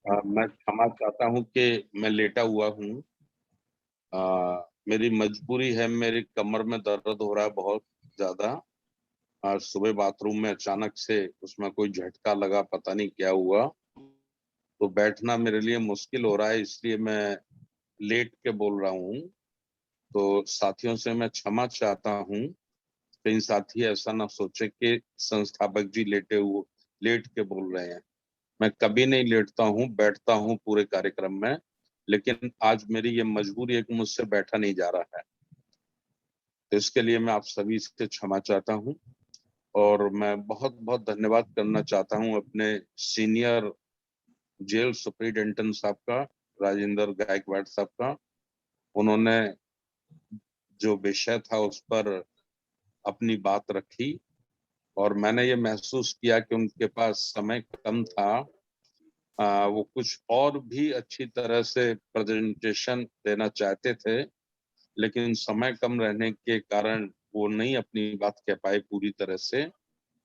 मैं क्षमा चाहता हूँ कि मैं लेटा हुआ हूँ। मेरी मजबूरी है, मेरी कमर में दर्द हो रहा है बहुत ज्यादा। आज सुबह बाथरूम में अचानक से उसमें कोई झटका लगा, पता नहीं क्या हुआ, तो बैठना मेरे लिए मुश्किल हो रहा है, इसलिए मैं लेट के बोल रहा हूँ। तो साथियों से मैं क्षमा चाहता हूँ। कई साथी ऐसा ना सोचे कि संस्थापक जी लेट के बोल रहे हैं। मैं कभी नहीं लेटता हूँ, बैठता हूँ पूरे कार्यक्रम में, लेकिन आज मेरी ये मजबूरी है कि मुझसे बैठा नहीं जा रहा है। तो इसके लिए मैं आप सभी से क्षमा चाहता हूँ। और मैं बहुत बहुत धन्यवाद करना चाहता हूँ अपने सीनियर जेल सुपरिटेंडेंट साहब का, राजेंद्र गायकवाड़ साहब का। उन्होंने जो विषय था उस पर अपनी बात रखी, और मैंने ये महसूस किया कि उनके पास समय कम था। वो कुछ और भी अच्छी तरह से प्रेजेंटेशन देना चाहते थे, लेकिन समय कम रहने के कारण वो नहीं अपनी बात कह पाए पूरी तरह से।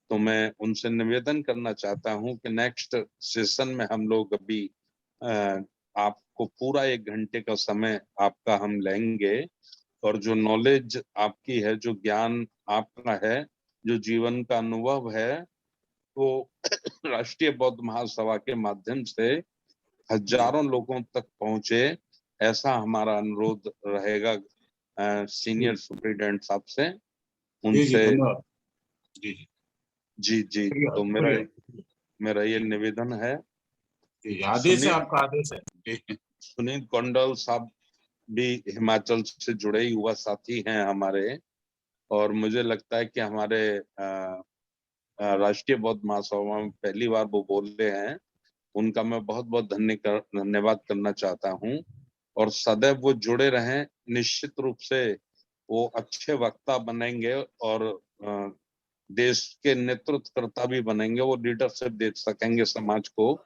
तो मैं उनसे निवेदन करना चाहता हूं कि नेक्स्ट सेशन में हम लोग अभी अ, आपको पूरा 1 घंटे का समय आपका हम लेंगे, और जो नॉलेज आपकी है, जो ज्ञान आपका है, जो जीवन का अनुभव है, वो राष्ट्रीय बौद्ध महासभा के माध्यम से हजारों लोगों तक पहुंचे, ऐसा हमारा अनुरोध रहेगा सीनियर सुपरिटेंडेंट साहब से। जी जी, उनसे धन्यवाद। जी जी, जी जी, शुक्रिया तो मेरा शुक्रिया। मेरा ये निवेदन है। जी, आदेश है, सुनील आपका आदेश है। जी सुनील कौंडल साहब भी हिमाचल से जुड़े ही युवा साथी हैं हमारे, और मुझे लगता है कि हमारे राष्ट्रीय बौद्ध महासभा में पहली बार वो बोल रहे हैं। उनका मैं बहुत बहुत धन्यवाद करना चाहता हूँ, और सदैव वो जुड़े रहें। निश्चित रूप से वो अच्छे वक्ता बनेंगे, और देश के नेतृत्वकर्ता भी बनेंगे, वो लीडरशिप दे सकेंगे समाज को।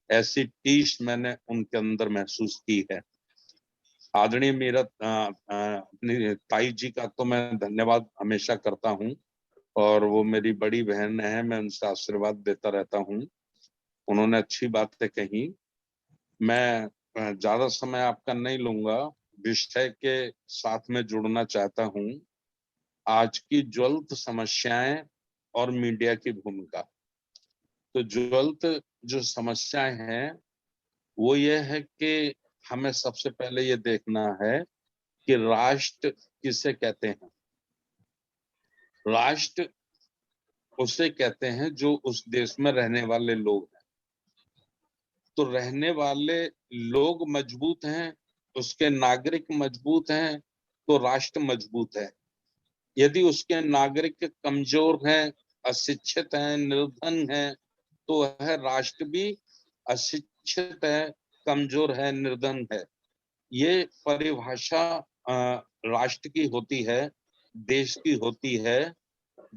ऐसी टीस मैंने उनके अंदर महसूस की है। आदरणीय मेरा अपनी ताई जी का तो मैं धन्यवाद हमेशा करता हूँ, और वो मेरी बड़ी बहन है, मैं उनसे आशीर्वाद देता रहता हूँ। उन्होंने अच्छी बातें कही। मैं ज्यादा समय आपका नहीं लूंगा, विषय के साथ में जुड़ना चाहता हूँ। आज की ज्वलंत समस्याएं और मीडिया की भूमिका। तो ज्वलंत जो समस्याएं हैं वो ये है कि हमें सबसे पहले ये देखना है कि राष्ट्र किसे कहते हैं। राष्ट्र उसे कहते हैं जो उस देश में रहने वाले लोग हैं। तो रहने वाले लोग मजबूत हैं, उसके नागरिक मजबूत हैं, तो राष्ट्र मजबूत है। यदि उसके नागरिक कमजोर हैं, अशिक्षित हैं, निर्धन हैं, तो वह राष्ट्र भी अशिक्षित है, कमजोर है, निर्धन है। ये परिभाषा राष्ट्र की होती है, देश की होती है,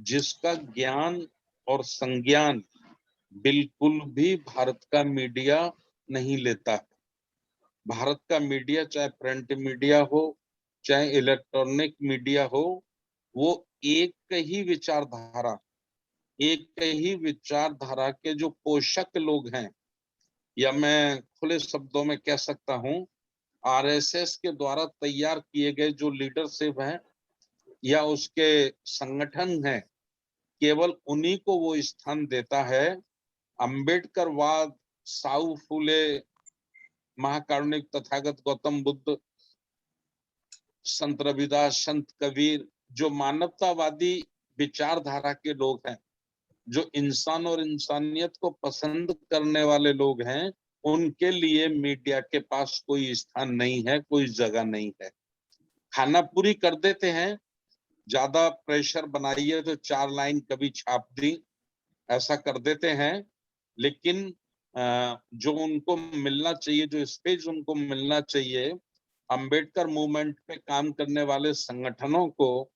जिसका ज्ञान और संज्ञान बिल्कुल भी भारत का मीडिया नहीं लेता। भारत का मीडिया, चाहे प्रिंट मीडिया हो, चाहे इलेक्ट्रॉनिक मीडिया हो, वो एक ही विचारधारा, एक ही विचारधारा के जो पोषक लोग हैं, या मैं खुले शब्दों में कह सकता हूं, आरएसएस के द्वारा तैयार किए गए जो लीडरशिप हैं या उसके संगठन हैं, केवल उन्हीं को वो स्थान देता है। अंबेडकरवाद, साउ फूले, महाकारुणिक तथागत गौतम बुद्ध, संत रविदास, संत कबीर, जो मानवतावादी विचारधारा के लोग हैं, जो इंसान और इंसानियत को पसंद करने वाले लोग हैं, उनके लिए मीडिया के पास कोई स्थान नहीं है, कोई जगह नहीं है। खाना पूरी कर देते हैं, ज्यादा प्रेशर बनाइए तो 4 लाइन कभी छाप दी, ऐसा कर देते हैं। लेकिन जो उनको मिलना चाहिए, जो स्पेस उनको मिलना चाहिए, अंबेडकर मूवमेंट पे काम करने वाले संगठनों को,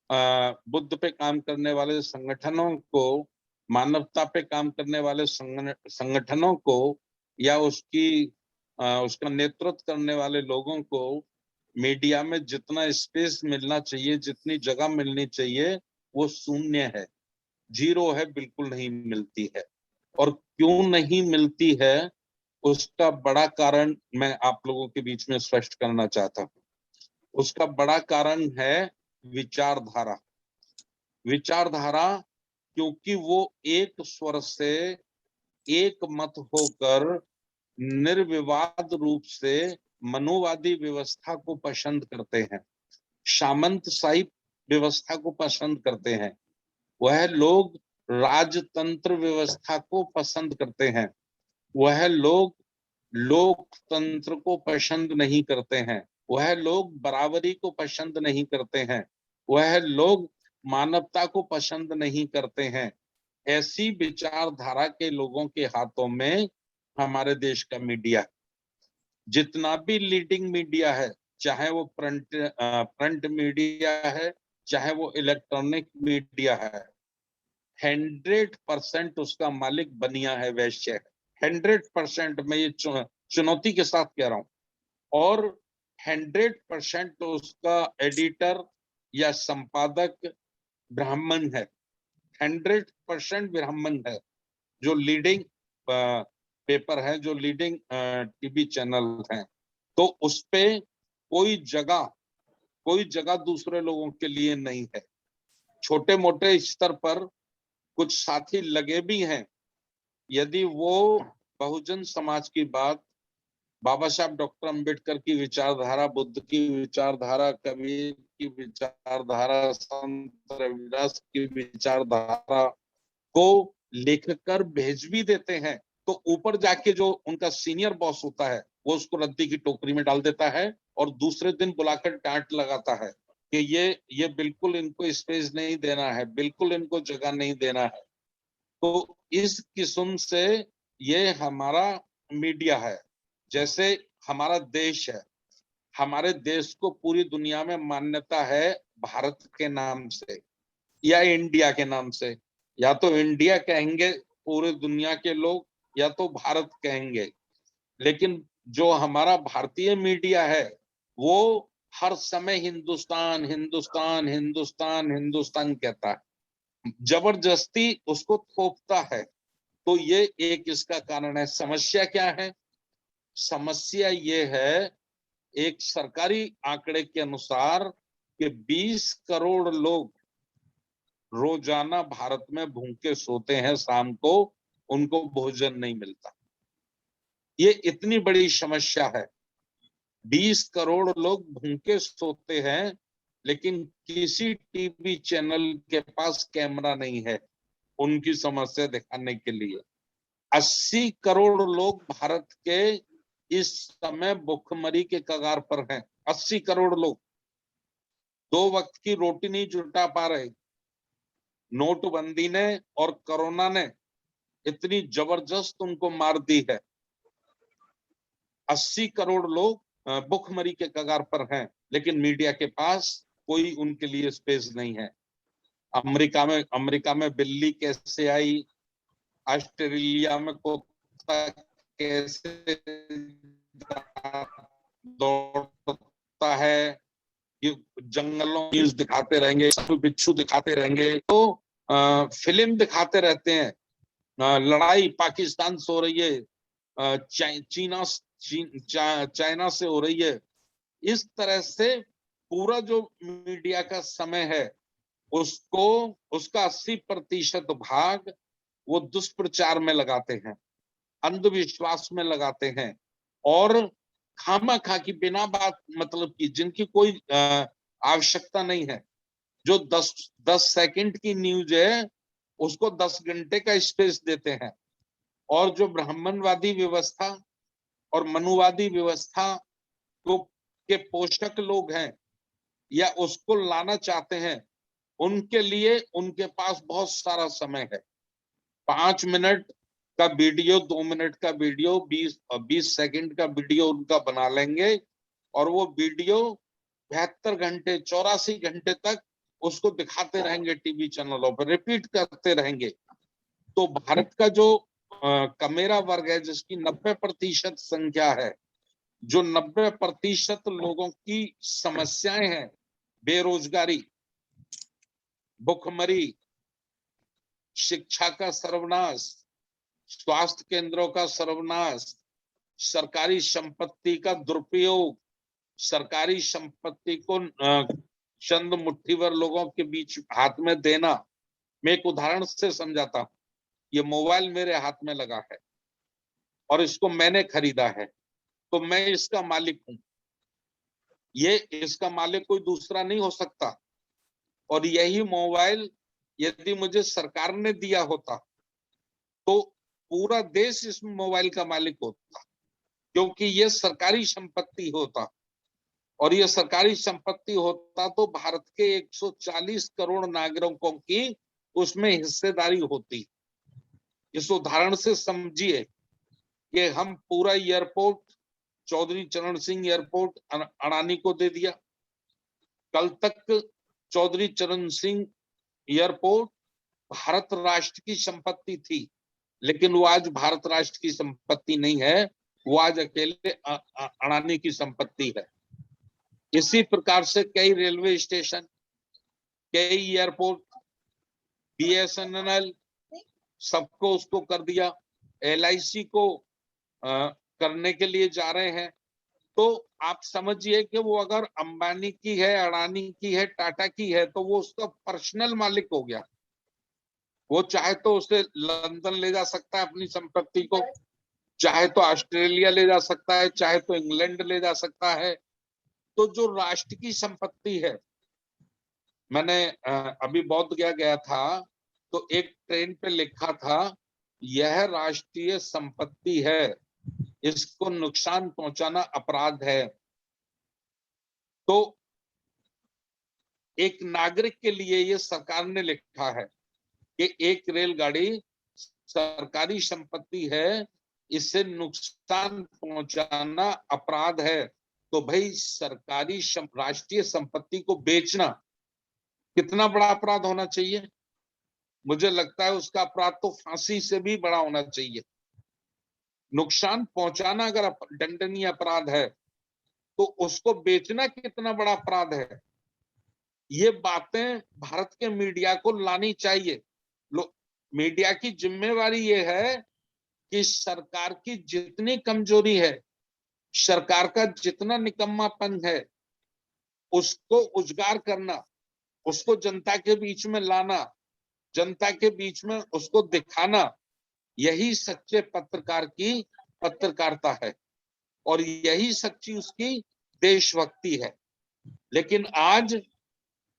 बुद्ध पे काम करने वाले संगठनों को, मानवता पे काम करने वाले संगठनों को, या उसका नेतृत्व करने वाले लोगों को मीडिया में जितना स्पेस मिलना चाहिए, जितनी जगह मिलनी चाहिए, वो शून्य है, जीरो है, बिल्कुल नहीं मिलती है। और क्यों नहीं मिलती है? उसका बड़ा कारण मैं आप लोगों के बीच में स्पष्ट करना चाहता हूँ। उसका बड़ा कारण है विचारधारा। विचारधारा, क्योंकि वो एक स्वर से एक मत होकर निर्विवाद रूप से मनुवादी व्यवस्था को पसंद करते हैं, सामंतशाही व्यवस्था को पसंद करते हैं। वह लोग राजतंत्र व्यवस्था को पसंद करते हैं। वह लोग लोकतंत्र को पसंद नहीं करते हैं। वह लोग बराबरी को पसंद नहीं करते हैं। वह लोग मानवता को पसंद नहीं करते हैं। ऐसी विचारधारा के लोगों के हाथों में हमारे देश का मीडिया, जितना भी लीडिंग मीडिया है, चाहे वो प्रिंट मीडिया है, चाहे वो इलेक्ट्रॉनिक मीडिया है, 100% उसका मालिक बनिया है, वैश्य है। 100% मैं ये चुनौती के साथ कह रहा हूं। और 100% उसका एडिटर या संपादक ब्राह्मण है। 100% ब्राह्मण है। जो लीडिंग पेपर है, जो लीडिंग टीवी चैनल हैं, तो उस पे कोई जगह दूसरे लोगों के लिए नहीं है। छोटे मोटे स्तर पर कुछ साथी लगे भी हैं। यदि वो बहुजन समाज की बात, बाबा साहब डॉक्टर अंबेडकर की विचारधारा, बुद्ध की विचारधारा, कबीर की विचारधारा, संत रविदास की विचारधारा को लेकर भेज भी देते हैं, तो ऊपर जाके जो उनका सीनियर बॉस होता है, वो उसको रद्दी की टोकरी में डाल देता है और दूसरे दिन बुलाकर डांट लगाता है कि ये बिल्कुल इनको स्पेस नहीं देना है, बिल्कुल इनको जगह नहीं देना है। तो इस किस्म से ये हमारा मीडिया है। जैसे हमारा देश है, हमारे देश को पूरी दुनिया में मान्यता है भारत के नाम से या इंडिया के नाम से। या तो इंडिया कहेंगे पूरी दुनिया के लोग, या तो भारत कहेंगे। लेकिन जो हमारा भारतीय मीडिया है, वो हर समय हिंदुस्तान हिंदुस्तान हिंदुस्तान हिंदुस्तान कहता है, जबरदस्ती उसको थोपता है। तो ये एक इसका कारण है। समस्या क्या है? समस्या ये है, एक सरकारी आंकड़े के अनुसार कि 20 करोड़ लोग रोजाना भारत में भूखे सोते हैं, शाम को उनको भोजन नहीं मिलता। ये इतनी बड़ी समस्या है। 20 करोड़ लोग भूखे सोते हैं, लेकिन किसी टीवी चैनल के पास कैमरा नहीं है उनकी समस्या दिखाने के लिए। 80 करोड़ लोग भारत के इस समय भुखमरी के कगार पर हैं। 80 करोड़ लोग 2 वक्त की रोटी नहीं जुटा पा रहे। नोटबंदी ने और कोरोना ने इतनी जबरदस्त उनको मार दी है। 80 करोड़ लोग भुखमरी के कगार पर हैं, लेकिन मीडिया के पास कोई उनके लिए स्पेस नहीं है। अमेरिका में बिल्ली कैसे आई, ऑस्ट्रेलिया में कुत्ता कैसे दौड़ता है, ये जंगलों न्यूज दिखाते रहेंगे, बिच्छू दिखाते रहेंगे, तो फिल्म दिखाते रहते हैं। लड़ाई पाकिस्तान से हो रही है, चाइना से हो रही है। इस तरह से पूरा जो मीडिया का समय है, उसको उसका 80% भाग वो दुष्प्रचार में लगाते हैं, अंधविश्वास में लगाते हैं, और खामखा की बिना बात मतलब की, जिनकी कोई आवश्यकता नहीं है। जो 10 सेकंड की न्यूज है, उसको 10 घंटे का स्पेस देते हैं। और जो ब्राह्मणवादी व्यवस्था और मनुवादी व्यवस्था को के पोषक लोग हैं या उसको लाना चाहते हैं, उनके लिए उनके पास बहुत सारा समय है। 5 मिनट का वीडियो, 2 मिनट का वीडियो, 20 सेकंड का वीडियो उनका बना लेंगे, और वो वीडियो 72 घंटे 84 घंटे तक उसको दिखाते रहेंगे, टीवी चैनलों पर रिपीट करते रहेंगे। तो भारत का जो कमेरा वर्ग है, जिसकी 90% संख्या है, जो 90% लोगों की समस्याएं हैं, बेरोजगारी, भुखमरी, शिक्षा का सर्वनाश, स्वास्थ्य केंद्रों का सर्वनाश, सरकारी संपत्ति का दुरुपयोग, सरकारी संपत्ति को चंद मुट्ठीभर लोगों के बीच हाथ में देना। मैं एक उदाहरण से समझाता हूं। ये मोबाइल मेरे हाथ में लगा है और इसको मैंने खरीदा है, तो मैं इसका मालिक हूं। ये इसका मालिक कोई दूसरा नहीं हो सकता। और यही मोबाइल यदि मुझे सरकार ने दिया होता तो पूरा देश इस मोबाइल का मालिक होता, क्योंकि ये सरकारी संपत्ति होता। और ये सरकारी संपत्ति होता तो भारत के 140 करोड़ नागरिकों की उसमें हिस्सेदारी होती। इस उदाहरण से समझिए कि हम पूरा एयरपोर्ट चौधरी चरण सिंह एयरपोर्ट अडानी को दे दिया। कल तक चौधरी चरण सिंह एयरपोर्ट भारत राष्ट्र की संपत्ति थी, लेकिन वो आज भारत राष्ट्र की संपत्ति नहीं है, वो आज अकेले अडानी की संपत्ति है। इसी प्रकार से कई रेलवे स्टेशन, कई एयरपोर्ट, BSNL सबको उसको कर दिया। LIC को करने के लिए जा रहे हैं। तो आप समझिए कि वो अगर अंबानी की है, अडानी की है, टाटा की है, तो वो उसका पर्सनल मालिक हो गया। वो चाहे तो उसे लंदन ले जा सकता है अपनी संपत्ति को, चाहे तो ऑस्ट्रेलिया ले जा सकता है, चाहे तो इंग्लैंड ले जा सकता है। तो जो राष्ट्र की संपत्ति है, मैंने अभी बोध गया गया था तो एक ट्रेन पे लिखा था, यह राष्ट्रीय संपत्ति है, इसको नुकसान पहुंचाना अपराध है। तो एक नागरिक के लिए ये सरकार ने लिखा है कि एक रेलगाड़ी सरकारी संपत्ति है, इससे नुकसान पहुंचाना अपराध है। तो भाई सरकारी राष्ट्रीय संपत्ति को बेचना कितना बड़ा अपराध होना चाहिए? मुझे लगता है उसका अपराध तो फांसी से भी बड़ा होना चाहिए। नुकसान पहुंचाना अगर दंडनीय अपराध है तो उसको बेचना कितना बड़ा अपराध है? ये बातें भारत के मीडिया को लानी चाहिए। मीडिया की जिम्मेवारी ये है कि सरकार की जितनी कमजोरी है, सरकार का जितना निकम्मापन है, उसको उजागर करना, उसको जनता के बीच में लाना, जनता के बीच में उसको दिखाना, यही सच्चे पत्रकार की पत्रकारिता है और यही सच्ची उसकी देशभक्ति है। लेकिन आज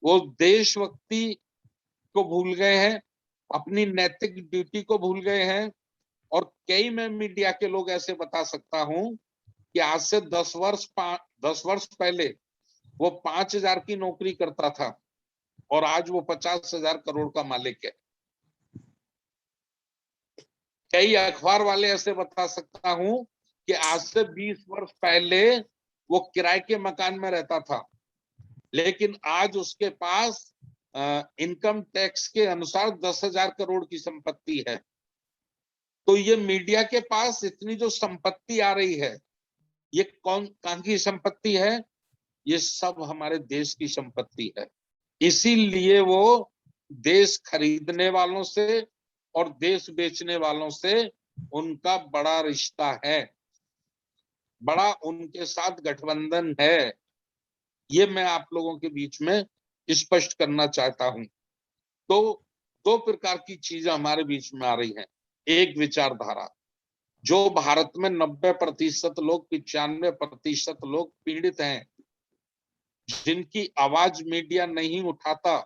वो देशभक्ति को भूल गए हैं, अपनी नैतिक ड्यूटी को भूल गए हैं। और कई मैं मीडिया के लोग ऐसे बता सकता हूं कि आज से 10 वर्ष पहले वो 5,000 की नौकरी करता था और आज वो 50,000 करोड़ का मालिक है। कई अखबार वाले ऐसे बता सकता हूं कि आज से 20 वर्ष पहले वो किराए के मकान में रहता था, लेकिन आज उसके पास इनकम टैक्स के अनुसार 10,000 करोड़ की संपत्ति है। तो ये मीडिया के पास इतनी जो संपत्ति आ रही है, ये कौन की संपत्ति है? ये सब हमारे देश की संपत्ति है। इसीलिए वो देश खरीदने वालों से और देश बेचने वालों से उनका बड़ा रिश्ता है, बड़ा उनके साथ गठबंधन है। ये मैं आप लोगों के बीच में स्पष्ट करना चाहता हूं। तो दो प्रकार की चीजें हमारे बीच में आ रही हैं। एक विचारधारा, जो भारत में 90% लोग, 95% लोग पीड़ित हैं, जिनकी आवाज मीडिया नहीं उठाता,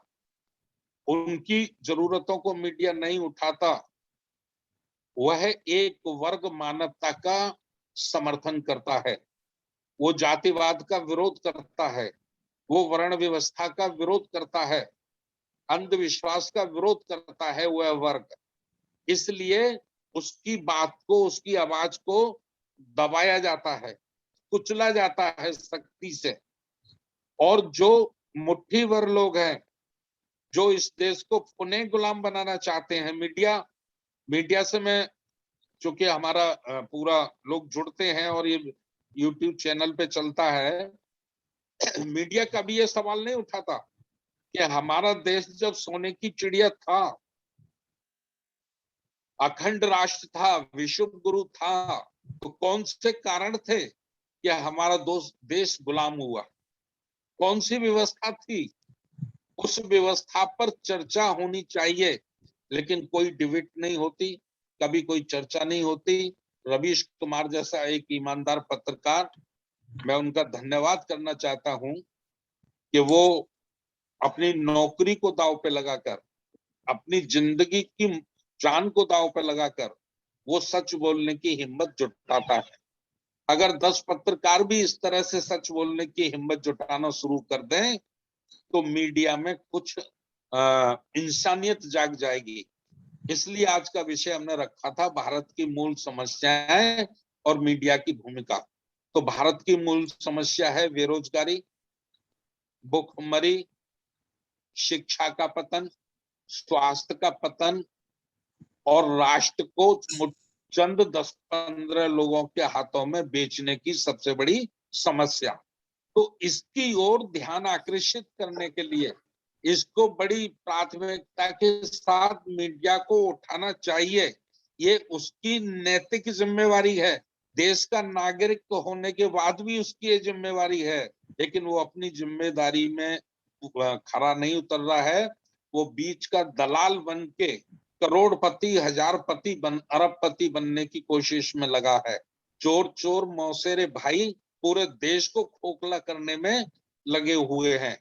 उनकी जरूरतों को मीडिया नहीं उठाता, वह एक वर्ग मानवता का समर्थन करता है, वो जातिवाद का विरोध करता है, वो वर्ण व्यवस्था का विरोध करता है, अंधविश्वास का विरोध करता है वह वर्ग। इसलिए उसकी बात को, उसकी आवाज को दबाया जाता है, कुचला जाता है सख्ती से। और जो मुट्ठी भर लोग हैं जो इस देश को पुनः गुलाम बनाना चाहते हैं, मीडिया से मैं, चूंकि हमारा पूरा लोग जुड़ते हैं और ये YouTube चैनल पे चलता है, मीडिया कभी ये सवाल नहीं उठाता कि हमारा देश जब सोने की चिड़िया था, अखंड राष्ट्र था, विश्व गुरु था, तो कौन से कारण थे कि हमारा देश गुलाम हुआ? कौन सी व्यवस्था थी? उस व्यवस्था पर चर्चा होनी चाहिए, लेकिन कोई डिबेट नहीं होती, कभी कोई चर्चा नहीं होती। रवीश कुमार जैसा एक ईमानदार पत्रकार, मैं उनका धन्यवाद करना चाहता हूं कि वो अपनी नौकरी को दांव पे लगाकर, अपनी जिंदगी की जान को दांव पे लगाकर वो सच बोलने की हिम्मत जुटाता है। अगर 10 पत्रकार भी इस तरह से सच बोलने की हिम्मत जुटाना शुरू कर दें तो मीडिया में कुछ इंसानियत जाग जाएगी। इसलिए आज का विषय हमने रखा था भारत की मूल समस्याएं और मीडिया की भूमिका। तो भारत की मूल समस्या है बेरोजगारी, भूखमरी, शिक्षा का पतन, स्वास्थ्य का पतन और राष्ट्र को चंद 10-15 लोगों के हाथों में बेचने की सबसे बड़ी समस्या। तो इसकी ओर ध्यान आकर्षित करने के लिए इसको बड़ी प्राथमिकता के साथ मीडिया को उठाना चाहिए। ये उसकी नैतिक जिम्मेवारी है, देश का नागरिक होने के बाद भी उसकी ये जिम्मेवारी है, लेकिन वो अपनी जिम्मेदारी में खरा नहीं उतर रहा है। वो बीच का दलाल बन के करोड़पति, हजारपति, अरबपति बनने की कोशिश में लगा है। चोर चोर मौसेरे भाई पूरे देश को खोखला करने में लगे हुए हैं।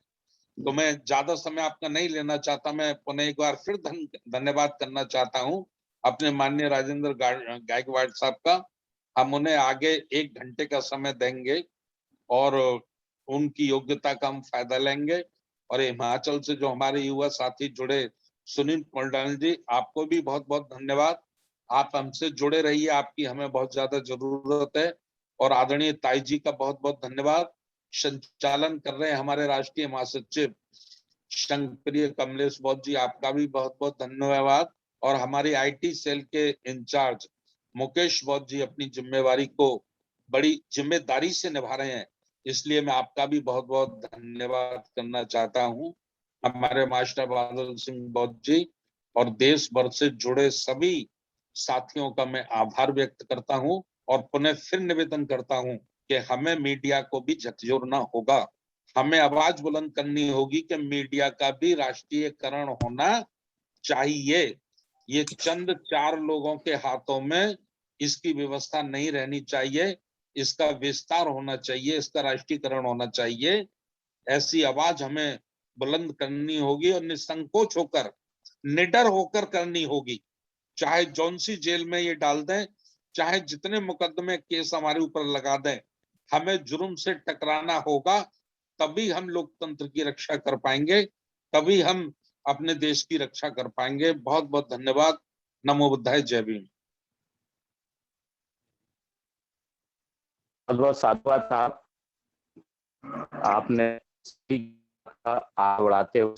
तो मैं ज्यादा समय आपका नहीं लेना चाहता। मैं पुनः एक बार फिर धन्यवाद करना चाहता हूं अपने माननीय राजेंद्र गायकवाड़ साहब का। हम उन्हें आगे 1 घंटे का समय देंगे और उनकी योग्यता का हम फायदा लेंगे। और हिमाचल से जो हमारे युवा साथी जुड़े, सुनील पलडानी जी, आपको भी बहुत बहुत धन्यवाद। आप हमसे जुड़े रहिए, आपकी हमें बहुत ज्यादा जरूरत है। और आदरणीय ताई जी का बहुत बहुत धन्यवाद। संचालन कर रहे हैं हमारे राष्ट्रीय महासचिव शंकप्रिय कमलेश बौद्ध जी, आपका भी बहुत बहुत धन्यवाद। और हमारी आईटी सेल के इंचार्ज मुकेश बौद्ध जी अपनी जिम्मेवारी को बड़ी जिम्मेदारी से निभा रहे हैं, इसलिए मैं आपका भी बहुत बहुत धन्यवाद करना चाहता हूं। हमारे मास्टर बादल सिंह बौद्ध जी और देश भर से जुड़े सभी साथियों का मैं आभार व्यक्त करता हूं और पुनः फिर निवेदन करता हूं कि हमें मीडिया को भी झकझोरना होगा। हमें आवाज बुलंद करनी होगी कि मीडिया का भी राष्ट्रीयकरण होना चाहिए। ये चंद 4 लोगों के हाथों में इसकी व्यवस्था नहीं रहनी चाहिए, इसका विस्तार होना चाहिए, इसका राष्ट्रीयकरण होना चाहिए। ऐसी आवाज हमें बुलंद करनी होगी और निसंकोच होकर, निडर होकर करनी होगी। चाहे जौन सी जेल में ये डाल दें, चाहे जितने मुकदमे केस हमारे ऊपर लगा दें, हमें जुर्म से टकराना होगा। तभी हम लोकतंत्र की रक्षा कर पाएंगे, तभी हम अपने देश की रक्षा कर पाएंगे। बहुत बहुत धन्यवाद। नमो बुद्धाय, जय भीम। बहुत बहुत साधुवाद साहब, आपने आगे बढ़ाते हुए